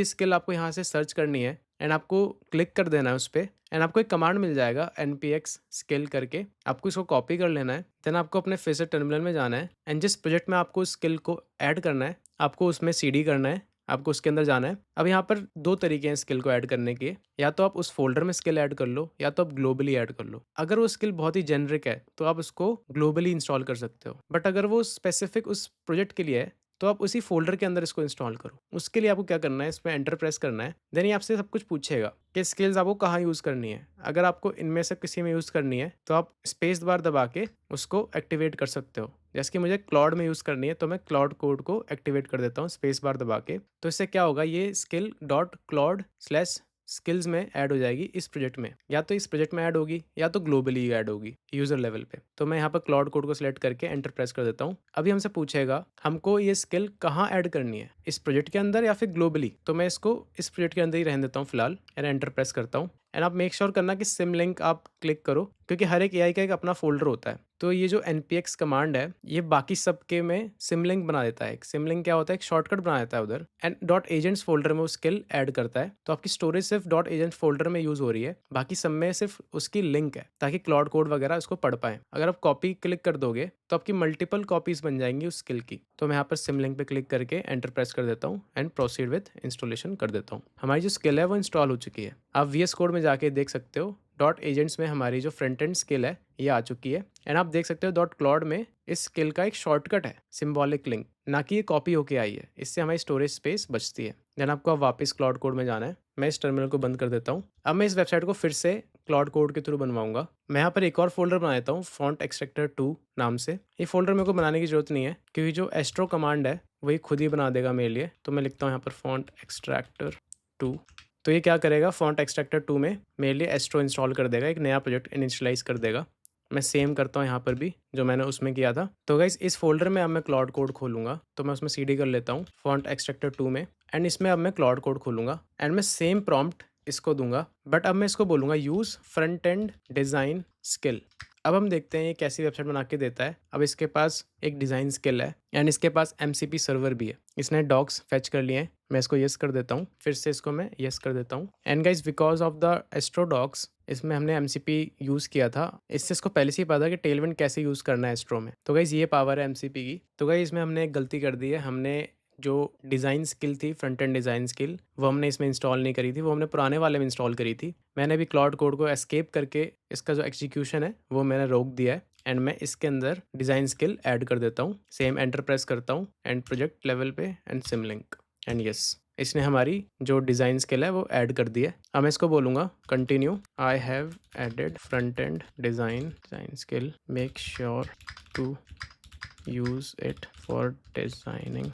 स्किल आपको यहाँ से सर्च करनी है एंड आपको क्लिक कर देना है उस पर एंड आपको एक कमांड मिल जाएगा npx स्किल करके। आपको इसको कॉपी कर लेना है। देन आपको अपने फिर से टर्मिनल में जाना है एंड जिस प्रोजेक्ट में आपको स्किल को ऐड करना है, आपको उसमें cd करना है, आपको उसके अंदर जाना है। अब यहाँ पर दो तरीके हैं स्किल को ऐड करने के, या तो आप उस फोल्डर में स्किल ऐड कर लो या तो आप ग्लोबली ऐड कर लो। अगर वो स्किल बहुत ही जेनरिक है तो आप उसको ग्लोबली इंस्टॉल कर सकते हो, बट अगर वो स्पेसिफिक उस प्रोजेक्ट के लिए है तो आप उसी फ़ोल्डर के अंदर इसको इंस्टॉल करो। उसके लिए आपको क्या करना है, इसमें एंटर प्रेस करना है, देन ये आपसे सब कुछ पूछेगा कि स्किल्स आपको कहाँ यूज़ करनी है। अगर आपको इनमें से किसी में यूज़ करनी है, तो आप स्पेस बार दबा के उसको एक्टिवेट कर सकते हो। जैसे कि मुझे क्लाउड में यूज़ करनी है, तो मैं क्लाउड कोड को एक्टिवेट कर देता हूँ स्पेस बार दबा के। तो इससे क्या होगा, ये skill dot cloud slash skills में ऐड हो जाएगी इस प्रोजेक्ट में। या तो इस प्रोजेक्ट में ऐड होगी या तो ग्लोबली ऐड होगी यूज़र लेवल पे। तो मैं यहाँ पर क्लाउड कोड को सिलेक्ट करके एंटर प्रेस कर देता हूँ। अभी हमसे पूछेगा हमको ये स्किल कहाँ ऐड करनी है, इस प्रोजेक्ट के अंदर या फिर ग्लोबली। तो मैं इसको इस प्रोजेक्ट के अंदर ही रहने देता हूँ फिलहाल, एंड एंटर प्रेस करता हूँ। एंड आप मेक श्योर करना कि सिम लिंक आप क्लिक करो, क्योंकि हर एक एआई का एक अपना फ़ोल्डर होता है। तो ये जो npx कमांड है, ये बाकी सबके में सिम लिंक बना देता है। एक सिम लिंक क्या होता है, एक शॉर्टकट बना देता है उधर, एंड डॉट एजेंट्स फ़ोल्डर में वो स्किल ऐड करता है। तो आपकी स्टोरेज सिर्फ डॉट एजेंट्स फ़ोल्डर में यूज़ हो रही है, बाकी सब में सिर्फ उसकी लिंक है, ताकि क्लाउड कोड वगैरह उसको पढ़ पाएँ। अगर आप कॉपी क्लिक कर दोगे, तो आपकी मल्टीपल कॉपीज़ बन जाएँगी उस स्किल की। तो मैं यहाँ पर सिम लिंक पे क्लिक करके एंटर प्रेस कर देता हूँ एंड प्रोसीड विथ इंस्टॉलेशन कर देता हूँ। हमारी जो स्किल है वो इंस्टॉल हो चुकी है। आप वीएस कोड में जाके देख सकते हो, डॉट एजेंट्स में हमारी जो फ्रंट एंड स्किल है ये आ चुकी है। एंड आप देख सकते हो डॉट क्लाउड में इस स्किल का एक शॉर्टकट है, सिंबॉलिक लिंक, ना कि ये कॉपी होके आई है। इससे हमारी स्टोरेज स्पेस बचती है। देन आपको अब वापस क्लाउड कोड में जाना है। मैं इस टर्मिनल को बंद कर देता हूँ। अब मैं इस वेबसाइट को फिर से क्लाउड कोड के थ्रू बनवाऊंगा। मैं यहाँ पर एक और फोल्डर बना देता हूँ फॉन्ट एक्सट्रैक्टर 2 नाम से। ये फोल्डर मेरे को बनाने की जरूरत नहीं है, क्योंकि जो एस्ट्रो कमांड है वही खुद ही बना देगा मेरे लिए। तो मैं लिखता हूँ यहाँ पर फॉन्ट एक्सट्रैक्टर 2। तो ये क्या करेगा, फॉन्ट एक्सट्रैक्टर 2 में मेरे लिए एस्ट्रो इंस्टॉल कर देगा, एक नया प्रोजेक्ट इनिशियलाइज कर देगा। मैं सेम करता हूँ यहाँ पर भी जो मैंने उसमें किया था। तो गाइस इस फोल्डर में अब मैं क्लाउड कोड खोलूंगा। तो मैं उसमें सीडी कर लेता हूँ फॉन्ट एक्सट्रैक्टर 2 में, एंड इसमें अब मैं क्लाउड कोड खोलूंगा एंड मैं सेम प्रॉम्प्ट इसको दूंगा, बट अब मैं इसको बोलूंगा use front end design skill. अब हम देखते हैं ये कैसी वेबसाइट बना के देता है। अब इसके पास एक डिज़ाइन स्किल है एंड इसके पास MCP सर्वर भी है। इसने डॉक्स फेच कर लिए हैं। मैं इसको यस कर देता हूँ, फिर से इसको मैं यस कर देता हूँ। And guys because of the Astro docs, इसमें हमने MCP यूज़ किया था। इससे इसको पहले से ही पता था कि टेलविंड कैसे यूज़ करना है एस्ट्रो में। तो गाइज ये पावर है MCP की। तो गाइज इसमें हमने एक गलती कर दी है। हमने जो डिज़ाइन स्किल थी, फ्रंट एंड डिज़ाइन स्किल, वो हमने इसमें इंस्टॉल नहीं करी थी, वो हमने पुराने वाले में इंस्टॉल करी थी। मैंने भी क्लाउड कोड को एस्केप करके इसका जो एग्जीक्यूशन है वो मैंने रोक दिया है, एंड मैं इसके अंदर डिज़ाइन स्किल ऐड कर देता हूँ। सेम एंटर प्रेस करता हूँ एंड प्रोजेक्ट लेवल पे and SIM link and yes, इसने हमारी जो डिज़ाइन स्किल है वो ऐड कर दी है। अब मैं इसको बोलूँगा continue, I have added front end design skill, make sure to use it for designing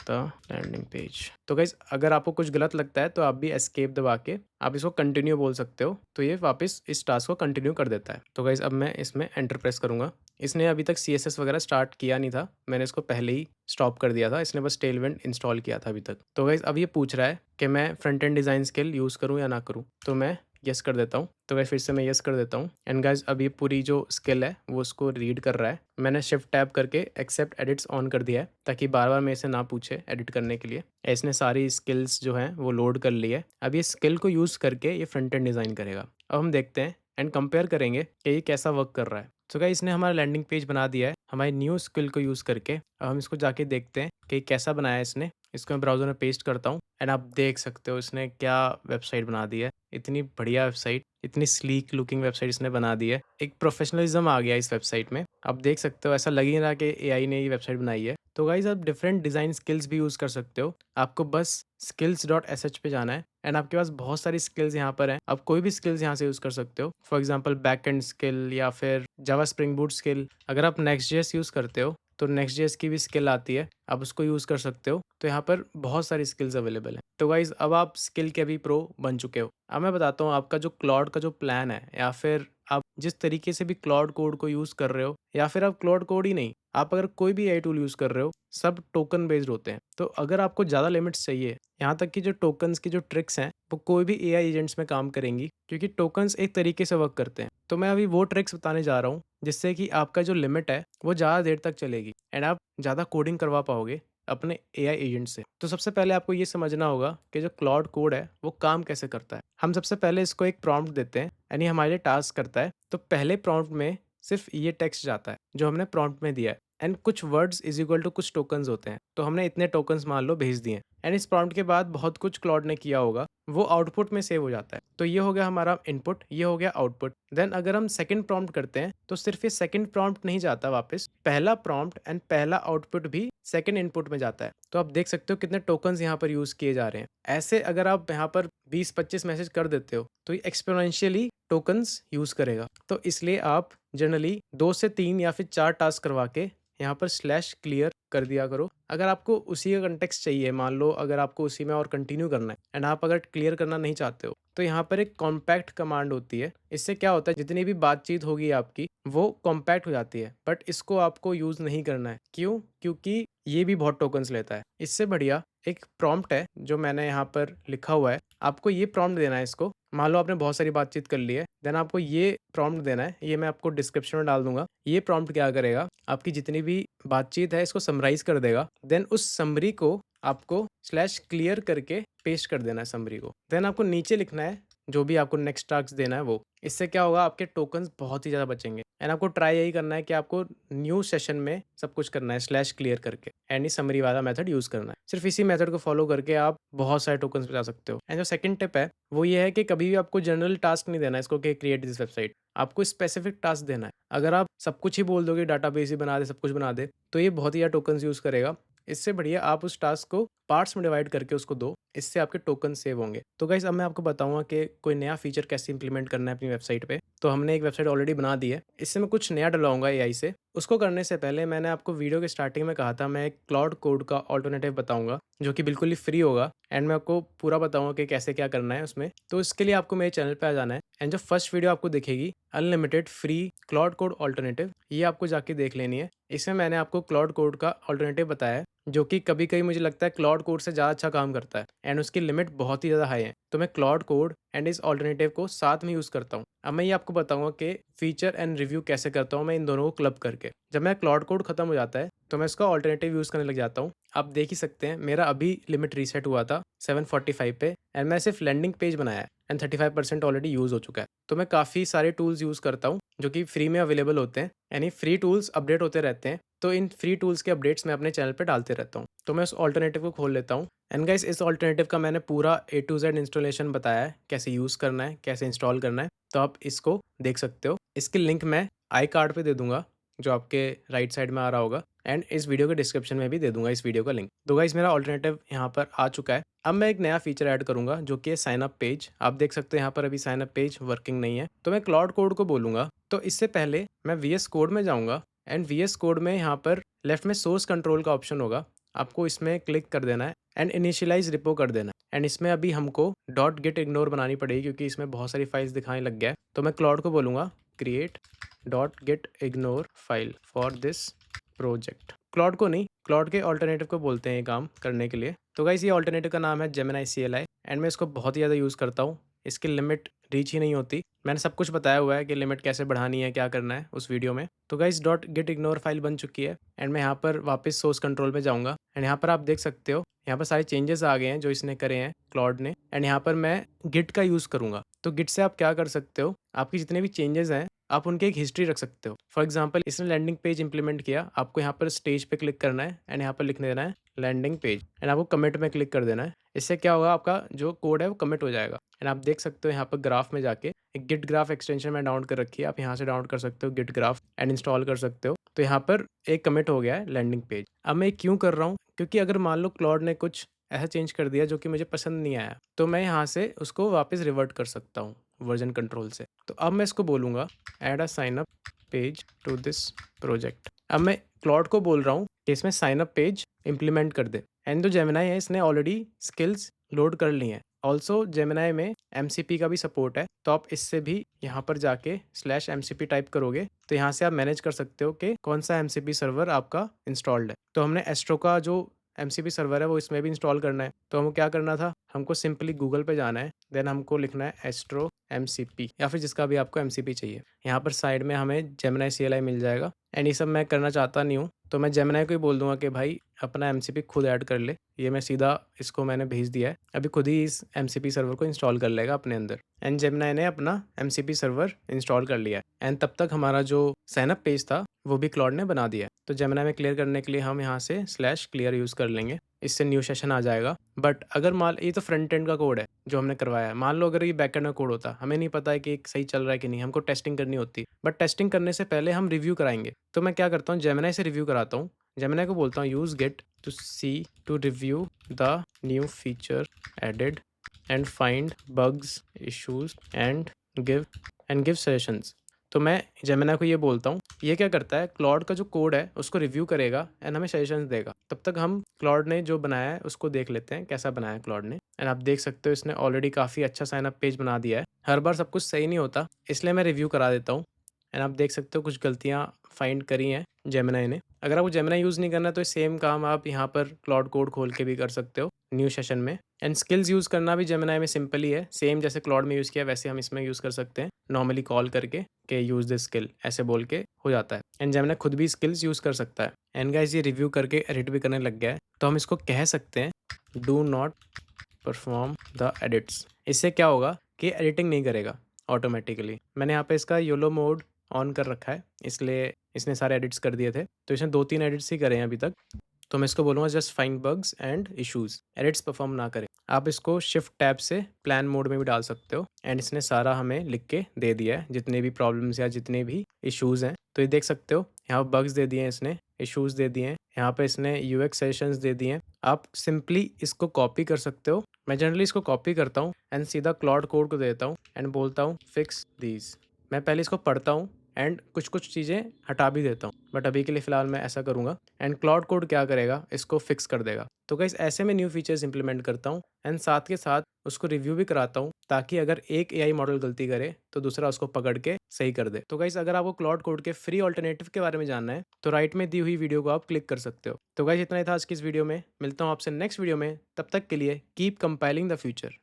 the landing page. तो गाइज अगर आपको कुछ गलत लगता है तो आप भी एस्केप दबा के आप इसको कंटिन्यू बोल सकते हो, तो ये वापस इस टास्क को कंटिन्यू कर देता है। तो गाइज अब मैं इसमें एंटर प्रेस करूंगा। इसने अभी तक CSS वगैरह स्टार्ट किया नहीं था, मैंने इसको पहले ही स्टॉप कर दिया था। इसने बस टेलविंड इंस्टॉल किया था अभी तक। तो गाइज अब ये पूछ रहा है कि मैं front end design skill use करूँ या ना करूँ। तो मैं यस कर देता हूँ। तो गाइज फिर से मैं यस कर देता हूँ एंड गाइज अब ये पूरी जो स्किल है वो उसको रीड कर रहा है। मैंने शिफ्ट टैब करके एक्सेप्ट एडिट्स ऑन कर दिया है, ताकि बार बार मेरे से ना पूछे एडिट करने के लिए। इसने सारी स्किल्स जो हैं वो लोड कर ली है। अब ये स्किल को यूज़ करके ये फ्रंट एंड डिज़ाइन करेगा। अब हम देखते हैं एंड कंपेयर करेंगे कि ये कैसा वर्क कर रहा है। तो गाइस इसने हमारा लैंडिंग पेज बना दिया है हमारी न्यू स्किल को यूज़ करके। अब हम इसको जाके देखते हैं कि कैसा बनाया है इसने। इसको मैं ब्राउज़र में पेस्ट करता हूँ एंड आप देख सकते हो इसने क्या वेबसाइट बना दी है। इतनी बढ़िया वेबसाइट, इतनी स्लीक लुकिंग वेबसाइट इसने बना दी है। एक प्रोफेशनलिज्म आ गया इस वेबसाइट में। आप देख सकते हो, ऐसा लग ही रहा कि AI ने ये वेबसाइट बनाई है। तो गाइज आप डिफरेंट डिज़ाइन स्किल्स भी यूज़ कर सकते हो। आपको बस skills.sh पे जाना है एंड आपके पास बहुत सारी स्किल्स यहाँ पर हैं। आप कोई भी स्किल्स यहाँ से यूज़ कर सकते हो। For example back and skill या फिर जावा स्प्रिंग बूट स्किल। अगर आप Next.js यूज़ करते हो तो Next.js की भी स्किल आती है, आप उसको यूज़ कर सकते हो। तो यहाँ पर बहुत सारी स्किल्स अवेलेबल हैं। तो गाइज अब आप स्किल के भी प्रो बन चुके हो। अब मैं बताता हूँ आपका जो क्लाउड का जो प्लान है, या फिर आप जिस तरीके से भी क्लाउड कोड को यूज़ कर रहे हो, या फिर आप क्लाउड कोड ही नहीं, आप अगर कोई भी AI टूल यूज़ कर रहे हो, सब टोकन बेस्ड होते हैं। तो अगर आपको ज़्यादा लिमिट्स चाहिए, यहाँ तक कि जो टोकन्स की जो ट्रिक्स हैं वो कोई भी AI एजेंट्स में काम करेंगी, क्योंकि टोकन्स एक तरीके से वर्क करते हैं। तो मैं अभी वो ट्रिक्स बताने जा रहा हूँ जिससे कि आपका जो लिमिट है वो ज़्यादा देर तक चलेगी एंड आप ज़्यादा कोडिंग करवा पाओगे अपने AI एजेंट से। तो सबसे पहले आपको ये समझना होगा कि जो क्लाउड कोड है वो काम कैसे करता है। हम सबसे पहले इसको एक प्रॉम्प्ट देते हैं यानी हमारे लिए टास्क करता है। तो पहले प्रॉम्प्ट में सिर्फ ये टेक्स्ट जाता है जो हमने प्रॉम्प्ट में दिया है, एंड कुछ वर्ड्स इज इक्वल टू कुछ टोकन्स होते हैं। तो हमने इतने टोकन्स मान लो भेज दिए, एंड इस प्रॉम्प्ट के बाद बहुत कुछ क्लाउड ने किया होगा, वो आउटपुट में सेव हो जाता है। तो ये हो गया हमारा इनपुट, ये हो गया आउटपुट। देन अगर हम सेकंड प्रॉम्प्ट करते हैं तो सिर्फ ये सेकंड प्रॉम्प्ट नहीं जाता वापस, पहला प्रॉम्प्ट एंड पहला आउटपुट भी सेकंड इनपुट में जाता है। तो आप देख सकते हो कितने टोकन्स यहाँ पर यूज़ किए जा रहे हैं। ऐसे अगर आप यहाँ पर 20-25 मैसेज कर देते हो तो ये एक्सपोनेंशियली टोकन्स यूज़ करेगा। तो इसलिए आप जनरली 2 से 3 या फिर 4 टास्क करवा के यहाँ पर स्लैश क्लियर कर दिया करो। अगर आपको उसी का कंटेक्स्ट चाहिए, मान लो अगर आपको उसी में और कंटिन्यू करना है एंड आप अगर क्लियर करना नहीं चाहते हो, तो यहाँ पर एक कॉम्पैक्ट कमांड होती है। इससे क्या होता है, जितनी भी बातचीत होगी आपकी वो कॉम्पैक्ट हो जाती है। बट इसको आपको यूज़ नहीं करना है। क्यों? क्योंकि ये भी बहुत टोकन्स लेता है। इससे बढ़िया एक प्रॉम्प्ट है जो मैंने यहाँ पर लिखा हुआ है। आपको ये प्रॉम्प्ट देना है इसको। मान लो आपने बहुत सारी बातचीत कर ली है, देन आपको ये प्रॉम्प्ट देना है। ये मैं आपको डिस्क्रिप्शन में डाल दूंगा। ये प्रॉम्प्ट क्या करेगा, आपकी जितनी भी बातचीत है इसको समराइज कर देगा। देन उस समरी को आपको स्लैश क्लियर करके पेस्ट कर देना है समरी को। देन आपको नीचे लिखना है जो भी आपको नेक्स्ट टास्क देना है वो। इससे क्या होगा, आपके टोकन्स बहुत ही ज़्यादा बचेंगे। एंड आपको ट्राई यही करना है कि आपको न्यू सेशन में सब कुछ करना है स्लैश क्लियर करके, एंड समरी वाला मेथड यूज़ करना है। सिर्फ इसी मेथड को फॉलो करके आप बहुत सारे टोकन्स बचा सकते हो। एंड जो सेकंड टिप है वो ये है कि कभी भी आपको जनरल टास्क नहीं देना है इसको कि क्रिएट दिस वेबसाइट। आपको स्पेसिफिक टास्क देना है। अगर आप सब कुछ ही बोल दोगे, डाटाबेस ही बना दे, सब कुछ बना दे, तो ये बहुत ही ज़्यादा टोकन्स यूज़ करेगा। इससे बढ़िया आप उस टास्क को पार्ट्स में डिवाइड करके उसको दो। इससे आपके टोकन सेव होंगे। तो गाइस अब मैं आपको बताऊंगा कि कोई नया फीचर कैसे इंप्लीमेंट करना है अपनी वेबसाइट पे। तो हमने एक वेबसाइट ऑलरेडी बना दी है, इससे मैं कुछ नया डलवाऊंगा एआई से। उसको करने से पहले मैंने आपको वीडियो के स्टार्टिंग में कहा था मैं एक क्लाउड कोड का ऑल्टरनेटिव बताऊंगा जो कि बिल्कुल ही फ्री होगा। एंड मैं आपको पूरा बताऊंगा कि कैसे क्या करना है उसमें। तो इसके लिए आपको मेरे चैनल पे आ जाना है। एंड जो फर्स्ट वीडियो आपको दिखेगी unlimited free cloud code alternative, ये आपको जाके देख लेनी है। इसमें मैंने आपको क्लाउड कोड का ऑल्टरनेटिव बताया है जो कि कभी कभी मुझे लगता है क्लाउड कोड से ज़्यादा अच्छा काम करता है एंड उसकी लिमिट बहुत ही ज़्यादा हाई है। तो मैं क्लाउड कोड एंड इस ऑल्टरनेटिव को साथ में यूज़ करता हूँ। अब मैं ये आपको बताऊंगा कि फीचर एंड रिव्यू कैसे करता हूँ मैं इन दोनों को क्लब करके। जब मैं क्लाउड कोड खत्म हो जाता है तो मैं इसका ऑल्टरनेटिव यूज़ करने लग जाता हूँ। आप देख ही सकते हैं मेरा अभी लिमिट रीसेट हुआ था 745 पे एंड मैं सिर्फ लैंडिंग पेज बनाया है एंड 35% ऑलरेडी यूज़ हो चुका है। तो मैं काफ़ी सारे टूल्स यूज़ करता हूँ जो कि फ्री में अवेलेबल होते हैं। यानी फ्री टूल्स अपडेट होते रहते हैं, तो इन फ्री टूल्स के अपडेट्स मैं अपने चैनल पे डालते रहता हूँ। तो मैं उस ऑल्टरनेटिव को खोल लेता हूँ। एंड गाइस इस ऑल्टरनेटिव का मैंने पूरा A to Z इंस्टॉलेशन बताया है, कैसे यूज़ करना है, कैसे इंस्टॉल करना है। तो आप इसको देख सकते हो। इसकी लिंक मैं आई कार्ड पे दे दूंगा जो आपके राइट साइड में आ रहा होगा, एंड इस वीडियो के डिस्क्रिप्शन में भी दे दूंगा इस वीडियो का लिंक। तो गाइस मेरा ऑल्टरनेटिव यहाँ पर आ चुका है। अब मैं एक नया फीचर ऐड करूंगा जो कि है साइन अप पेज। आप देख सकते हैं यहाँ पर अभी साइन अप पेज वर्किंग नहीं है। तो मैं क्लाउड कोड को बोलूंगा। तो इससे पहले मैं VS कोड में जाऊंगा एंड VS कोड में यहाँ पर लेफ्ट में सोर्स कंट्रोल का ऑप्शन होगा। आपको इसमें क्लिक कर देना है एंड इनिशियलाइज रिपो कर देना है। एंड इसमें अभी हमको डॉट गेट इग्नोर बनानी पड़ेगी क्योंकि इसमें बहुत सारी फाइल्स दिखाने लग गया है। तो मैं क्लाउड को बोलूँगा create dot gate ignore file for this project. Cloud को नहीं, क्लाउड के ऑल्टरनेटिव को बोलते हैं ये काम करने के लिए। तो गाइस ये ऑल्टरनेटिव का नाम है Gemini CLI एंड मैं इसको बहुत ही ज़्यादा यूज़ करता हूँ। इसकी लिमिट रीच ही नहीं होती। मैंने सब कुछ बताया हुआ है कि लिमिट कैसे बढ़ानी है, क्या करना है उस वीडियो में। तो guys dot gate ignore file बन चुकी है एंड मैं यहाँ पर वापस सोर्स कंट्रोल पे जाऊँगा एंड यहाँ पर आप देख सकते हो यहाँ पर सारे चेंजेस आ गए हैं जो इसने करे हैं क्लाउड ने। एंड यहाँ पर मैं गिट का यूज़ करूँगा। तो गिट से आप क्या कर सकते हो, आपकी जितने भी चेंजेस हैं आप उनकी एक हिस्ट्री रख सकते हो। फॉर एग्जांपल इसने लैंडिंग पेज इंप्लीमेंट किया, आपको यहाँ पर स्टेज पे क्लिक करना है एंड यहाँ पर लिखने देना है लैंडिंग पेज एंड आपको कमिट में क्लिक कर देना है। इससे क्या होगा, आपका जो कोड है वो कमिट हो जाएगा। एंड आप देख सकते हो यहाँ पर ग्राफ में जाके एक गिट ग्राफ एक्सटेंशन में डाउनलोड कर रखी है, आप यहाँ से डाउनलोड कर सकते हो गिट ग्राफ एंड इंस्टॉल कर सकते हो। तो यहाँ पर एक कमिट हो गया है लैंडिंग पेज। अब मैं क्यों कर रहा हूँ, क्योंकि अगर मान लो क्लाउड ने कुछ ऐसा चेंज कर दिया जो कि मुझे पसंद नहीं आया, तो मैं यहाँ से उसको वापस रिवर्ट कर सकता हूँ वर्जन कंट्रोल से। तो अब मैं इसको बोलूँगा add a sign up page to this project. अब मैं क्लाउड को बोल रहा हूँ कि इसमें साइन अप पेज इंप्लीमेंट कर दे। एंड जो जेमिनाई है इसने ऑलरेडी स्किल्स लोड कर ली हैं। ऑल्सो जेमिनाई में MCP का भी सपोर्ट है, तो आप इससे भी यहाँ पर जाके /MCP टाइप करोगे तो यहाँ से आप मैनेज कर सकते हो कि कौन सा MCP सर्वर आपका इंस्टॉल्ड है। तो हमने एस्ट्रो का जो MCP सर्वर है वो इसमें भी इंस्टॉल करना है। तो हमको क्या करना था, हमको सिंपली गूगल पे जाना है, देन हमको लिखना है एस्ट्रो MCP या फिर जिसका भी आपको MCP चाहिए। यहाँ पर साइड में हमें Gemini CLI मिल जाएगा। एंड ये सब मैं करना चाहता नहीं हूँ, तो मैं Gemini को ही बोल दूंगा कि भाई अपना MCP खुद ऐड कर ले। ये मैं सीधा इसको मैंने भेज दिया है, अभी खुद ही इस MCP सर्वर को इंस्टॉल कर लेगा अपने अंदर। एंड Gemini ने अपना MCP सर्वर इंस्टॉल कर लिया है। एंड तब तक हमारा जो साइनअप पेज था वो भी क्लाउड ने बना दिया है। तो Gemini में क्लियर करने के लिए हम यहाँ से /clear यूज़ कर लेंगे। इससे न्यू सेशन आ जाएगा। बट अगर मान ये तो फ्रंट एंड का कोड है जो हमने करवाया है। मान लो अगर ये बैक एंड का कोड होता, हमें नहीं पता है कि सही चल रहा है कि नहीं, हमको टेस्टिंग करनी होती। बट टेस्टिंग करने से पहले हम रिव्यू कराएँगे। तो मैं क्या करता हूँ, जेमिनी से रिव्यू कराता हूँ। जेमिनी को बोलता हूँ use git to see to review the new feature added and find bugs, issues and give suggestions. तो मैं जेमिनी को ये बोलता हूँ, ये क्या करता है, क्लॉड का जो कोड है उसको रिव्यू करेगा एंड हमें सजेशंस देगा। तब तक हम क्लॉड ने जो बनाया है उसको देख लेते हैं, कैसा बनाया है क्लॉड ने। एंड आप देख सकते हो इसने ऑलरेडी काफ़ी अच्छा साइन अप पेज बना दिया है। हर बार सब कुछ सही नहीं होता, इसलिए मैं रिव्यू करा देता हूँ। एंड आप देख सकते हो कुछ गलतियाँ फाइंड करी हैं जेमिनी ने। अगर आपको जेमिनी यूज़ नहीं करना है तो सेम काम आप यहाँ पर क्लॉड कोड खोल के भी कर सकते हो न्यू सेशन में। एंड स्किल्स यूज़ करना भी जेमिनी में सिंपल ही है, सेम जैसे क्लॉड में यूज़ किया वैसे हम इसमें यूज़ कर सकते हैं। नॉर्मली कॉल करके कि यूज़ दिस स्किल ऐसे बोल के हो जाता है। एंड जेमिनी खुद भी स्किल्स यूज़ कर सकता है। एंड गाइस ये रिव्यू करके एडिट भी करने लग गया है, तो हम इसको कह सकते हैं do not perform the edits. इससे क्या होगा कि एडिटिंग नहीं करेगा ऑटोमेटिकली। मैंने यहाँ पे इसका योलो मोड ऑन कर रखा है, इसलिए इसने सारे एडिट्स कर दिए थे। तो इसने 2-3 एडिट्स ही करे हैं अभी तक। तो मैं इसको बोलूँगा just find bugs and issues, edits perform ना करे। आप इसको शिफ्ट टैब से प्लान मोड में भी डाल सकते हो। एंड इसने सारा हमें लिख के दे दिया है, जितने भी प्रॉब्लम्स या जितने भी इश्यूज़ हैं। तो ये देख सकते हो, यहाँ पर बग्स दे दिए हैं इसने, इश्यूज़ दे दिए हैं, यहाँ पे इसने यूएक्स सजेशंस दे दिए हैं। आप सिंपली इसको कॉपी कर सकते हो। मैं जनरली इसको कॉपी करता हूँ एंड सीधा क्लॉड कोड को देता हूँ एंड बोलता हूँ फिक्स दीज। मैं पहले इसको पढ़ता हूँ एंड कुछ चीज़ें हटा भी देता हूँ, बट अभी के लिए फ़िलहाल मैं ऐसा करूँगा। एंड क्लॉड कोड क्या करेगा, इसको फिक्स कर देगा। तो गाइस ऐसे में न्यू फीचर्स इंप्लीमेंट करता हूँ एंड साथ के साथ उसको रिव्यू भी कराता हूँ, ताकि अगर एक एआई मॉडल गलती करे तो दूसरा उसको पकड़ के सही कर दे। तो गाइस अगर आपको क्लॉड कोड के फ्री ऑल्टरनेटिव के बारे में जानना है तो राइट में दी हुई वीडियो को आप क्लिक कर सकते हो। तो गाइस इतना ही था आज की इस वीडियो में, मिलता हूँ आपसे नेक्स्ट वीडियो में। तब तक के लिए कीप कंपाइलिंग द फ्यूचर।